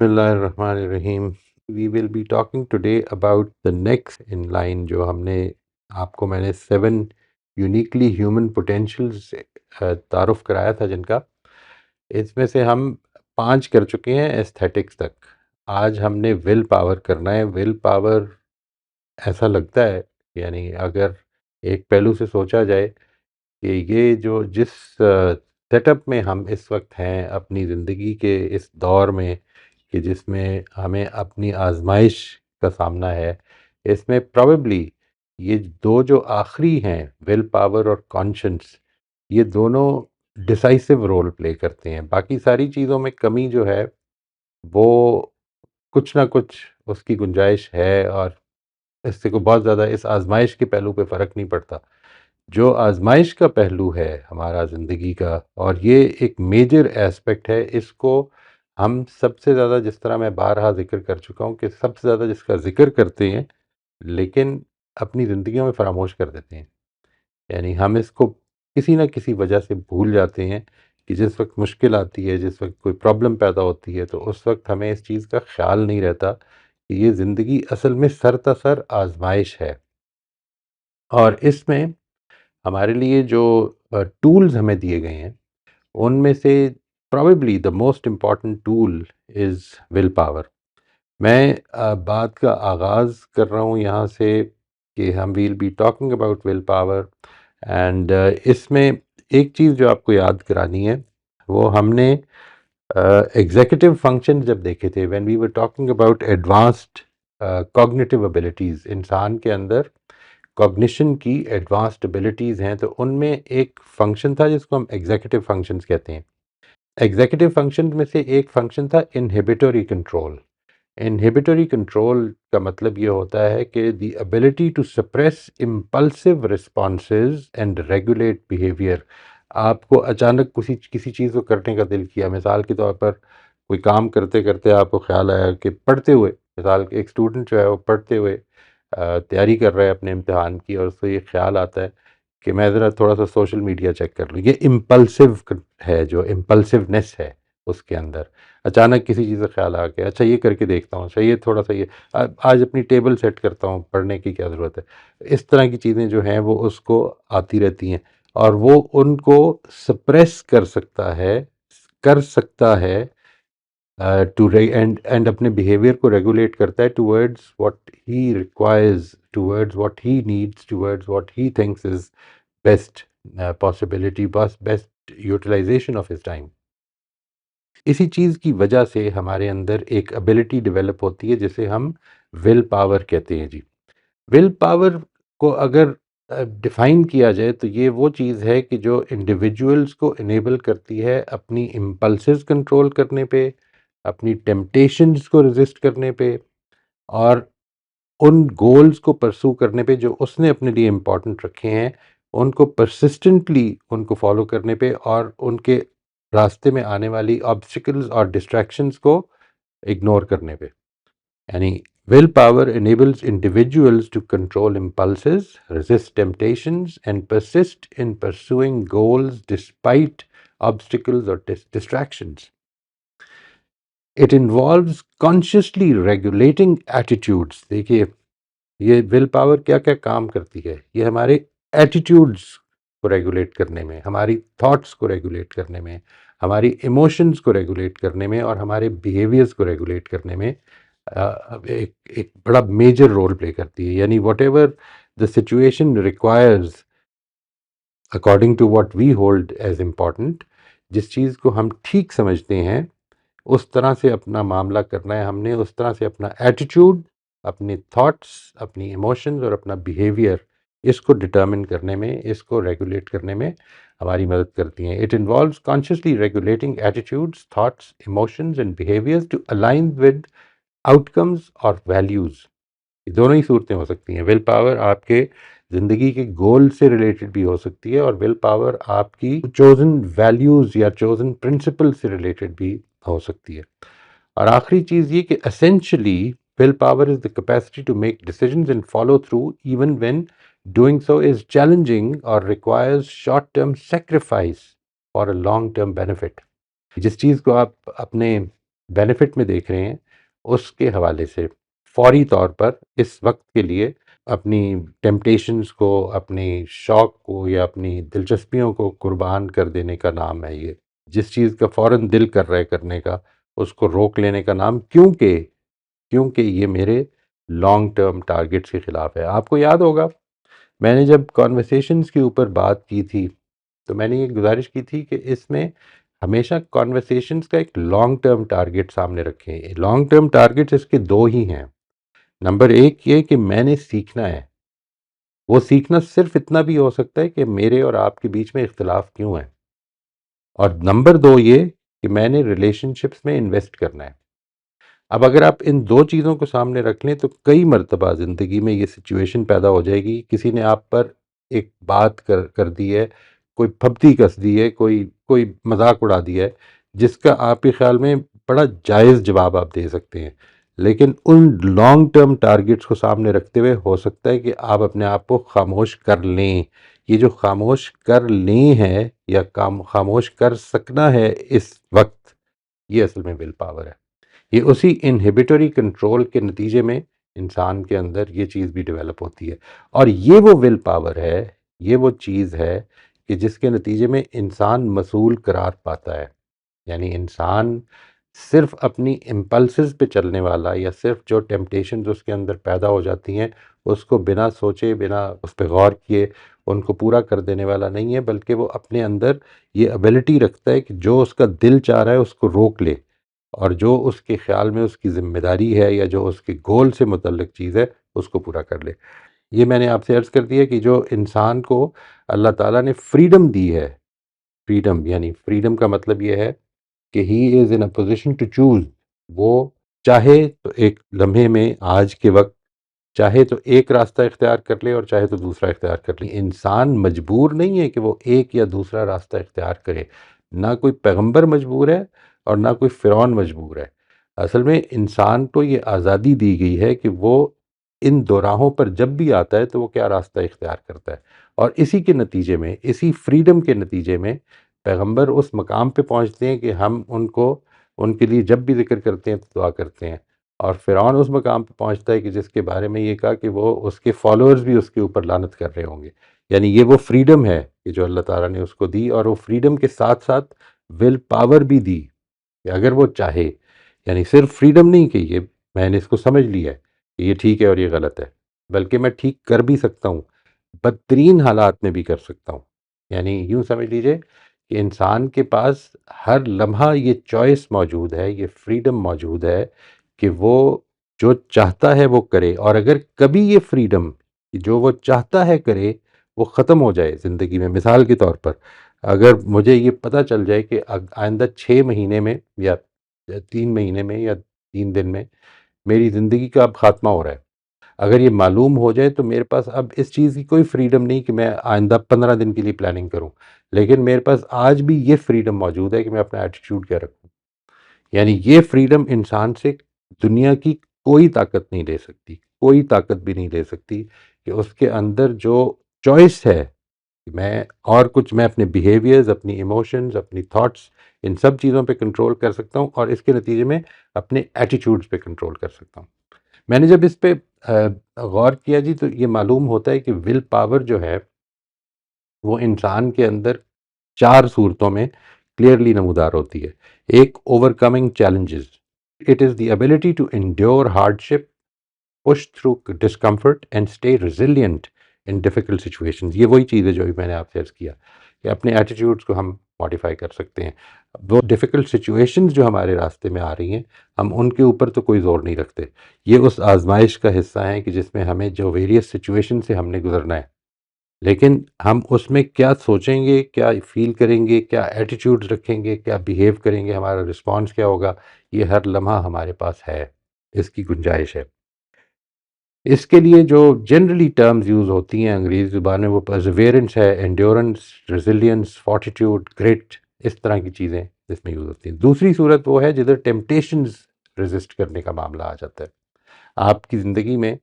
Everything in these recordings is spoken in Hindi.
बिस्मिल्लाहिर्रहमानिर्रहीम। We will be talking today about the next in line जो मैंने 7 यूनिकली ह्यूमन पोटेंशियल्स तारुफ कराया था जिनका इसमें से हम 5 कर चुके हैं एस्थेटिक्स तक। आज हमने विल पावर करना है। विल पावर ऐसा लगता है, यानी अगर एक पहलू से सोचा जाए कि ये जो जिस सेटअप में हम इस वक्त हैं अपनी ज़िंदगी के इस दौर में, कि जिसमें हमें अपनी आजमाइश का सामना है, इसमें प्रॉबेबली ये दो जो आखिरी हैं, विल पावर और कॉन्शियंस, ये दोनों डिसाइसिव रोल प्ले करते हैं। बाकी सारी चीज़ों में कमी जो है वो कुछ ना कुछ उसकी गुंजाइश है, और इससे को बहुत ज़्यादा इस आजमाइश के पहलू पे फ़र्क नहीं पड़ता। जो आजमाइश का पहलू है हमारा ज़िंदगी का, और ये एक मेजर एस्पेक्ट है, इसको हम सबसे ज़्यादा, जिस तरह मैं बारहा जिक्र कर चुका हूँ कि सबसे ज़्यादा जिसका जिक्र करते हैं लेकिन अपनी ज़िंदगियों में फरामोश कर देते हैं। यानी हम इसको किसी न किसी वजह से भूल जाते हैं कि जिस वक्त मुश्किल आती है, जिस वक्त कोई प्रॉब्लम पैदा होती है, तो उस वक्त हमें इस चीज़ का ख्याल नहीं रहता कि ये ज़िंदगी असल में सरतासर आजमाइश है। और इसमें हमारे लिए जो टूल्स हमें दिए गए हैं, उनमें से probably the most important tool is will power. मैं बात का आगाज़ कर रहा हूँ यहाँ से कि हम will be talking about willpower, and इसमें एक चीज़ जो आपको याद करानी है, वो हमने एग्जीक्यूटिव फंक्शन जब देखे थे, when we were talking about advanced cognitive abilities, इंसान के अंदर कॉग्निशन की एडवांस्ड एबिलिटीज़ हैं, तो उनमें एक फंक्शन था जिसको हम एग्जीक्यूटिव फंक्शंस कहते हैं। एग्जीक्यूटिव फंक्शन में से एक फंक्शन था इनहिबिटरी कंट्रोल। इनहिबिटरी कंट्रोल का मतलब ये होता है कि the ability to suppress impulsive responses and regulate behaviour. आपको अचानक किसी किसी चीज़ को करने का दिल किया, मिसाल के तौर पर कोई काम करते करते आपको ख्याल आया कि पढ़ते हुए, मिसाल एक स्टूडेंट जो है वो पढ़ते हुए तैयारी कर रहा है अपने इम्तिहान की, और उसको ये ख्याल आता है कि मैं ज़रा थोड़ा सा सोशल मीडिया चेक कर लूँ। ये इम्पल्सिव है, जो इम्पल्सिवनेस है उसके अंदर। अचानक किसी चीज़ का ख्याल आ गया, अच्छा ये करके देखता हूँ, अच्छा ये थोड़ा सा ये आज अपनी टेबल सेट करता हूँ, पढ़ने की क्या ज़रूरत है। इस तरह की चीज़ें जो हैं वो उसको आती रहती हैं, और वो उनको सप्रेस कर सकता है टू एंड अपने बिहेवियर को रेगुलेट करता है towards what he requires, towards what he needs, towards what he thinks is best possibility, बस best utilisation of his time. इसी चीज़ की वजह से हमारे अंदर एक एबिलिटी डेवलप होती है जिसे हम विल पावर कहते हैं जी। विल पावर को अगर डिफ़ाइन किया जाए तो ये वो चीज़ है कि जो इंडिविजुअल्स को इनेबल करती है अपनी इम्पल्सेस कंट्रोल करने पे, अपनी टेम्पटेशंस को रेजिस्ट करने पे, और उन गोल्स को परस्यू करने पे जो उसने अपने लिए इम्पोर्टेंट रखे हैं, उनको परसिस्टेंटली उनको फॉलो करने पे, और उनके रास्ते में आने वाली ऑब्स्टिकल्स और डिस्ट्रैक्शंस को इग्नोर करने पे। यानी willpower enables individuals to control impulses, resist temptations, and persist in pursuing goals despite obstacles or distractions. It involves consciously regulating attitudes. देखिए, ये विल पावर क्या क्या काम करती है। ये हमारे एटीट्यूड्स को रेगुलेट करने में, हमारी थॉट्स को रेगुलेट करने में, हमारी इमोशंस को रेगुलेट करने में, और हमारे बिहेवियर्स को रेगुलेट करने में एक एक बड़ा मेजर रोल प्ले करती है। यानी whatever the situation requires according to what we hold as important, जिस चीज़ को हम ठीक समझते हैं, उस तरह से अपना मामला करना है हमने, उस तरह से अपना एटीट्यूड, अपने थॉट्स, अपनी इमोशंस और अपना बिहेवियर, इसको डिटर्मिन करने में, इसको रेगुलेट करने में हमारी मदद करती हैं। It involves consciously regulating attitudes, thoughts, emotions and behaviours to align with outcomes और वैल्यूज़। ये दोनों ही सूरतें हो सकती हैं। विल पावर आपके ज़िंदगी के गोल से रिलेटेड भी हो सकती है, और विल पावर आपकी चोज़न वैल्यूज़ या चोज़न प्रिंसिपल से रिलेटेड भी हो सकती है। और आखिरी चीज़ ये कि essentially will power is the capacity to make decisions and follow through even when doing so is challenging और requires short term sacrifice for a long term benefit. जिस चीज़ को आप अपने बेनिफिट में देख रहे हैं, उसके हवाले से फौरी तौर पर इस वक्त के लिए अपनी टेम्पटेशंस को, अपनी शौक को या अपनी दिलचस्पियों को कुर्बान कर देने का नाम है ये। जिस चीज़ का फ़ौरन दिल कर रहा है करने का, उसको रोक लेने का नाम, क्योंकि क्योंकि ये मेरे लॉन्ग टर्म टारगेट्स के ख़िलाफ़ है। आपको याद होगा, मैंने जब कॉन्वर्सेशंस के ऊपर बात की थी, तो मैंने ये गुजारिश की थी कि इसमें हमेशा कॉन्वर्सेशंस का एक लॉन्ग टर्म टारगेट सामने रखें। लॉन्ग टर्म टारगेट्स इसके दो ही हैं। नंबर एक ये कि मैंने सीखना है। वो सीखना सिर्फ इतना भी हो सकता है कि मेरे और आपके बीच में इख्तिलाफ क्यों है। और नंबर दो ये कि मैंने रिलेशनशिप्स में इन्वेस्ट करना है। अब अगर आप इन दो चीज़ों को सामने रख लें तो कई मरतबा ज़िंदगी में ये सिचुएशन पैदा हो जाएगी, किसी ने आप पर एक बात कर कर दी है, कोई फब्ती कस दी है, कोई कोई मजाक उड़ा दिया है, जिसका आपके ख्याल में बड़ा जायज़ जवाब आप दे सकते हैं। लेकिन उन लॉन्ग टर्म टारगेट्स को सामने रखते हुए हो सकता है कि आप अपने आप को खामोश कर लें। ये जो खामोश कर लें है या काम खामोश कर सकना है इस वक्त, ये असल में विल पावर है। ये उसी इनहिबिटरी कंट्रोल के नतीजे में इंसान के अंदर ये चीज़ भी डेवलप होती है। और ये वो विल पावर है, ये वो चीज़ है कि जिसके नतीजे में इंसान मसूल करार पाता है। यानी इंसान सिर्फ अपनी इम्पल्सेस पे चलने वाला, या सिर्फ जो टेम्पटेशंस उसके अंदर पैदा हो जाती हैं उसको बिना सोचे, बिना उस पर गौर किए उनको पूरा कर देने वाला नहीं है, बल्कि वो अपने अंदर ये एबिलिटी रखता है कि जो उसका दिल चाह रहा है उसको रोक ले, और जो उसके ख्याल में उसकी ज़िम्मेदारी है या जो उसके गोल से मुतल्लिक चीज़ है उसको पूरा कर ले। ये मैंने आपसे अर्ज़ कर दिया कि जो इंसान को अल्लाह ताला ने फ्रीडम दी है, फ्रीडम यानी फ्रीडम का मतलब ये है कि he is in a position to choose. वो चाहे तो एक लम्हे में, आज के वक्त, चाहे तो एक रास्ता इख्तियार कर ले और चाहे तो दूसरा इख्तियार कर ले। इंसान मजबूर नहीं है कि वो एक या दूसरा रास्ता इख्तियार करे। ना कोई पैगंबर मजबूर है और ना कोई फ़िरौन मजबूर है। असल में इंसान को ये आज़ादी दी गई है कि वो इन दोराहों पर जब भी आता है तो वो क्या रास्ता इख्तियार करता है। और इसी के नतीजे में, इसी फ्रीडम के नतीजे में पैगंबर उस मकाम पे पहुंचते हैं कि हम उनको, उनके लिए जब भी ज़िक्र करते हैं तो दुआ करते हैं। और फ़िरौन उस मकाम पे पहुंचता है कि जिसके बारे में ये कहा कि वो, उसके फॉलोअर्स भी उसके ऊपर लानत कर रहे होंगे। यानी ये वो फ्रीडम है कि जो अल्लाह ताला ने उसको दी, और वो फ्रीडम के साथ साथ विल पावर भी दी कि अगर वो चाहे, यानी सिर्फ फ्रीडम नहीं कि ये मैंने इसको समझ लिया है कि ये ठीक है और ये गलत है, बल्कि मैं ठीक कर भी सकता हूँ, बदतरीन हालात में भी कर सकता हूँ। यानी यूँ समझ लीजिए कि इंसान के पास हर लम्हा ये चॉइस मौजूद है, ये फ्रीडम मौजूद है कि वो जो चाहता है वो करे। और अगर कभी ये फ्रीडम, जो वो चाहता है करे, वो ख़त्म हो जाए ज़िंदगी में, मिसाल के तौर पर अगर मुझे ये पता चल जाए कि आइंदा 6 महीने में या 3 महीने में या 3 दिन में मेरी ज़िंदगी का अब ख़ात्मा हो रहा है, अगर ये मालूम हो जाए तो मेरे पास अब इस चीज़ की कोई फ्रीडम नहीं कि मैं आइंदा 15 दिन के लिए प्लानिंग करूं। लेकिन मेरे पास आज भी ये फ्रीडम मौजूद है कि मैं अपना एटीट्यूड क्या रखूं। यानी ये फ्रीडम इंसान से दुनिया की कोई ताकत नहीं ले सकती, कोई ताकत भी नहीं ले सकती कि उसके अंदर जो चॉइस है कि मैं और कुछ, मैं अपने बिहेवियर्स, अपनी इमोशंस, अपनी थॉट्स, इन सब चीज़ों पे कंट्रोल कर सकता हूँ और इसके नतीजे में अपने एटीट्यूड्स पे कंट्रोल कर सकता हूँ। मैंने जब इस पे गौर किया जी, तो ये मालूम होता है कि विल पावर जो है वो इंसान के अंदर 4 सूरतों में क्लियरली नमूदार होती है। एक, overcoming challenges. It is the ability to endure hardship, push through discomfort and stay resilient in difficult situations. ये वही चीज़ है जो भी मैंने आपसे अर्ज़ किया कि अपने एटीट्यूड्स को हम मॉडिफाई कर सकते हैं। वो डिफ़िकल्ट सिचुएशंस जो हमारे रास्ते में आ रही हैं, हम उनके ऊपर तो कोई ज़ोर नहीं रखते। ये उस आजमाइश का हिस्सा है कि जिसमें हमें जो वेरियस सिचुएशन से हमने गुजरना है, लेकिन हम उसमें क्या सोचेंगे, क्या फ़ील करेंगे, क्या एटीट्यूड्स रखेंगे, क्या बिहेव करेंगे, हमारा रिस्पॉन्स क्या होगा, ये हर लम्हा हमारे पास है, इसकी गुंजाइश है। इसके लिए जो जनरली टर्म्स यूज़ होती हैं अंग्रेज़ी ज़ुबान में, वो परसेवेरेंस है, एंड्योरेंस, रेजिलियंस, फोर्टिट्यूड, ग्रिट, इस तरह की चीज़ें इसमें यूज़ होती हैं। दूसरी सूरत वो है जिधर टेम्पटेशंस रेजिस्ट करने का मामला आ जाता है। आपकी ज़िंदगी में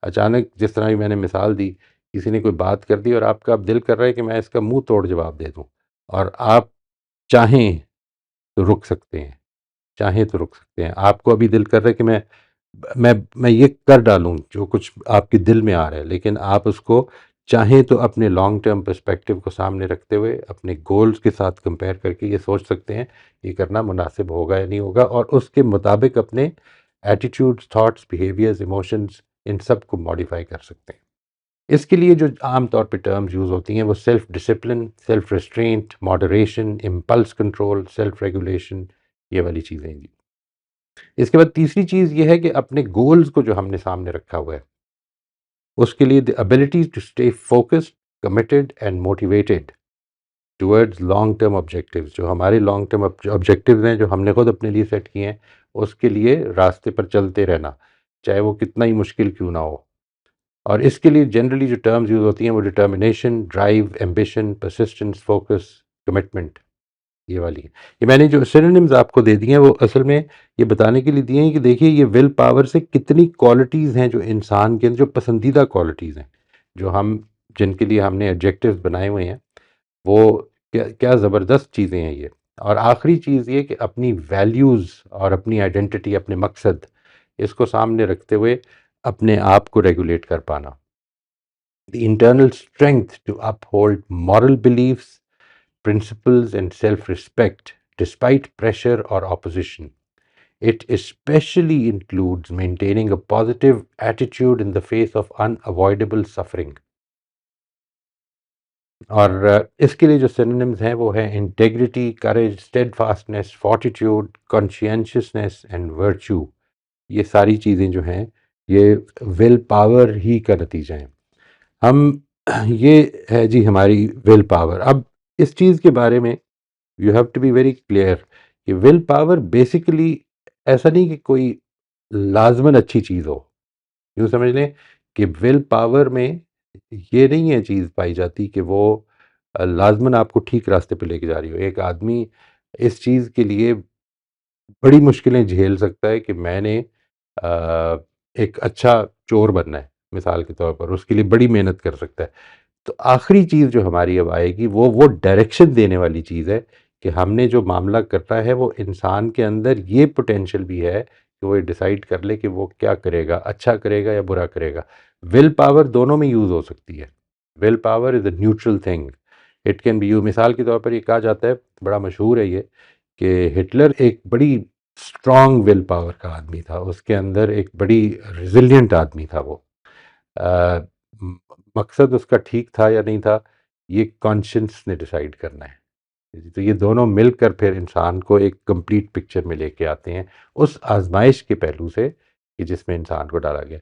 अचानक, जिस तरह की मैंने मिसाल दी, किसी ने कोई बात कर दी और आपका अब दिल कर रहा है कि मैं इसका मुंह तोड़ जवाब दे दूं, और आप चाहें तो रुक सकते हैं, चाहें तो रुक सकते हैं। आपको अभी दिल कर रहा है कि मैं ये कर डालूँ जो कुछ आपके दिल में आ रहा है, लेकिन आप उसको चाहें तो अपने लॉन्ग टर्म पर्सपेक्टिव को सामने रखते हुए अपने गोल्स के साथ कंपेयर करके ये सोच सकते हैं ये करना मुनासिब होगा या नहीं होगा, और उसके मुताबिक अपने एटीट्यूड्स, थॉट्स, बिहेवियर्स, इमोशंस, इन सब को मॉडिफाई कर सकते हैं। इसके लिए जो आम तौर पे टर्म्स यूज़ होती हैं वो self discipline, self restaurant, moderation, impulse control, self regulation, ये वाली चीज़ें हैं जी। इसके बाद तीसरी चीज़ ये है कि अपने गोल्स को जो हमने सामने रखा हुआ है उसके लिए the ability to stay focused, committed and motivated towards long term objectives. जो हमारे लॉन्ग टर्म ऑब्जेक्टिव्स हैं जो हमने खुद अपने लिए सेट किए हैं, उसके लिए रास्ते पर चलते रहना, चाहे वो कितना ही मुश्किल क्यों ना हो। और इसके लिए जनरली जो टर्म्स यूज़ होती हैं वो determination, drive, ambition, persistence, focus, commitment, ये वाली है। ये मैंने जो सिनोनिम्स आपको दे दिए हैं वो असल में ये बताने के लिए दिए हैं कि देखिए ये विल पावर से कितनी क्वालिटीज़ हैं जो इंसान के अंदर, जो पसंदीदा क्वालिटीज़ हैं, जो हम जिनके लिए हमने एडजेक्टिव्स बनाए हुए हैं, वो क्या क्या ज़बरदस्त चीज़ें हैं ये। और आखिरी चीज़ ये कि अपनी वैल्यूज़ और अपनी आइडेंटिटी, अपने मकसद, इसको सामने रखते हुए अपने आप को रेगुलेट कर पाना। The internal strength to uphold moral beliefs, principles, and self respect despite pressure or opposition. It especially includes maintaining a positive attitude in the face of unavoidable suffering. और इसके लिए जो सिनोनिम्स हैं वो है integrity, courage, steadfastness, fortitude, consciousness and virtue. ये सारी चीज़ें जो हैं ये विल पावर ही का नतीजा है। हम ये है जी हमारी विल पावर। अब इस चीज़ के बारे में you have to be very clear कि विल पावर बेसिकली ऐसा नहीं कि कोई लाजमन अच्छी चीज़ हो। यूँ समझ लें कि विल पावर में ये नहीं है चीज़ पाई जाती कि वो लाजमन आपको ठीक रास्ते पे लेके जा रही हो। एक आदमी इस चीज़ के लिए बड़ी मुश्किलें झेल सकता है कि मैंने एक अच्छा चोर बनना है, मिसाल के तौर पर, उसके लिए बड़ी मेहनत कर सकता है। तो आखिरी चीज़ जो हमारी अब आएगी वो डायरेक्शन देने वाली चीज़ है कि हमने जो मामला करना है वो इंसान के अंदर ये पोटेंशियल भी है कि वो डिसाइड कर ले कि वो क्या करेगा, अच्छा करेगा या बुरा करेगा। विल पावर दोनों में यूज़ हो सकती है। Will power is a neutral thing, it can be use. मिसाल के तौर पर ये कहा जाता है, बड़ा मशहूर है ये, कि हिटलर एक बड़ी स्ट्रॉन्ग विल पावर का आदमी था, उसके अंदर एक बड़ी रिजिलियंट आदमी था वो। अ, म मकसद उसका ठीक था या नहीं था, ये कॉन्शियंस ने डिसाइड करना है। तो ये दोनों मिलकर फिर इंसान को एक कंप्लीट पिक्चर में लेके आते हैं, उस आज़माइश के पहलू से कि जिसमें इंसान को डाला गया।